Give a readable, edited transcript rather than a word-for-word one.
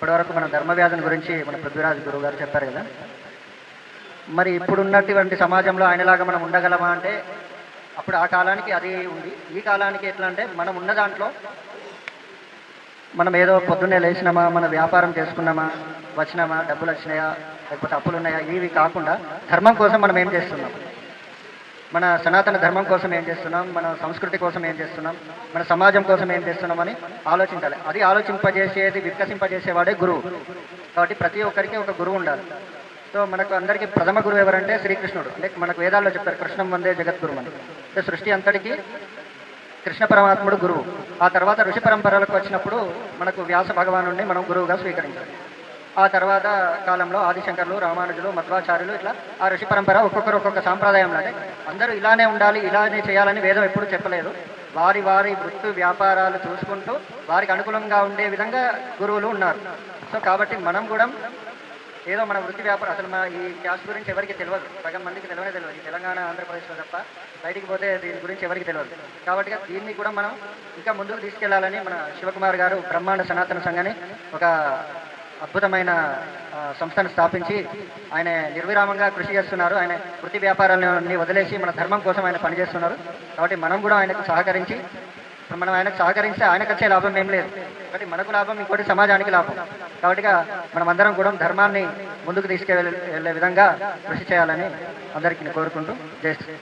ఇప్పటివరకు మన ధర్మవ్యాధుని గురించి మన పృథ్వీరాజ్ గురువు గారు చెప్పారు కదా. మరి ఇప్పుడున్నటువంటి సమాజంలో ఆయనలాగా మనం ఉండగలమా అంటే అప్పుడు ఆ కాలానికి అది ఉంది. ఈ కాలానికి ఎట్లా అంటే మనం ఉన్న దాంట్లో మనం ఏదో పొద్దున్నే లేచినామా, మన వ్యాపారం చేసుకున్నామా, వచ్చినామా, డబ్బులు వచ్చినాయా, లేకపోతే అప్పులు ఉన్నాయా, ఇవి కాకుండా ధర్మం కోసం మనం ఏం చేస్తున్నాం, మన సనాతన ధర్మం కోసం ఏం చేస్తున్నాం, మన సంస్కృతి కోసం ఏం చేస్తున్నాం, మన సమాజం కోసం ఏం చేస్తున్నామని ఆలోచించాలి. అది ఆలోచింపజేసేది, వికసింపజేసేవాడే గురువు. కాబట్టి ప్రతి ఒక్కరికి ఒక గురువు ఉండాలి. సో మనకు అందరికీ ప్రథమ గురువు ఎవరంటే శ్రీకృష్ణుడు. అంటే మనకు వేదాల్లో చెప్తారు కృష్ణం వందే జగద్గురు అని. అంటే సృష్టి అంతటికి కృష్ణ పరమాత్ముడు గురువు. ఆ తర్వాత ఋషి పరంపరలకు వచ్చినప్పుడు మనకు వ్యాస భగవానుడిని మనం గురువుగా స్వీకరించాలి. ఆ తర్వాత కాలంలో ఆదిశంకర్లు, రామానుజులు, మధ్వాచార్యులు, ఇట్లా ఆ ఋషి పరంపర ఒక్కొక్కరు ఒక్కొక్క సాంప్రదాయంలో, అంటే అందరూ ఇలానే ఉండాలి, ఇలానే చేయాలని వేదం ఎప్పుడూ చెప్పలేదు. వారి వారి వృత్తి వ్యాపారాలు చూసుకుంటూ వారికి అనుకూలంగా ఉండే విధంగా గురువులు ఉన్నారు. సో కాబట్టి మనం కూడా ఏదో మన వృత్తి వ్యాపారం, అసలు మన ఈ క్యాస్ట్ గురించి ఎవరికి తెలియదు, సగం మందికి తెలియనే తెలియదు. ఈ తెలంగాణ ఆంధ్రప్రదేశ్లో తప్ప బయటికి పోతే దీని గురించి ఎవరికి తెలియదు. కాబట్టి దీన్ని కూడా మనం ఇంకా ముందుకు తీసుకెళ్లాలని మన శివకుమార్ గారు బ్రహ్మాండ సనాతన సంఘాన్ని ఒక అద్భుతమైన సంస్థను స్థాపించి ఆయన నిర్విరామంగా కృషి చేస్తున్నారు. ఆయన వృత్తి వ్యాపారాలన్నీ వదిలేసి మన ధర్మం కోసం ఆయన పనిచేస్తున్నారు. కాబట్టి మనం కూడా ఆయనకు సహకరించి, ఇప్పుడు మనం ఆయనకు సహకరిస్తే ఆయనకు వచ్చే లాభం ఏం లేదు, కాబట్టి మనకు లాభం, ఇంకోటి సమాజానికి లాభం. కాబట్టి మనం అందరం కూడా ధర్మాన్ని ముందుకు తీసుకెళ్ళే విధంగా కృషి చేయాలని అందరికీ కోరుకుంటూ జై శ్రీ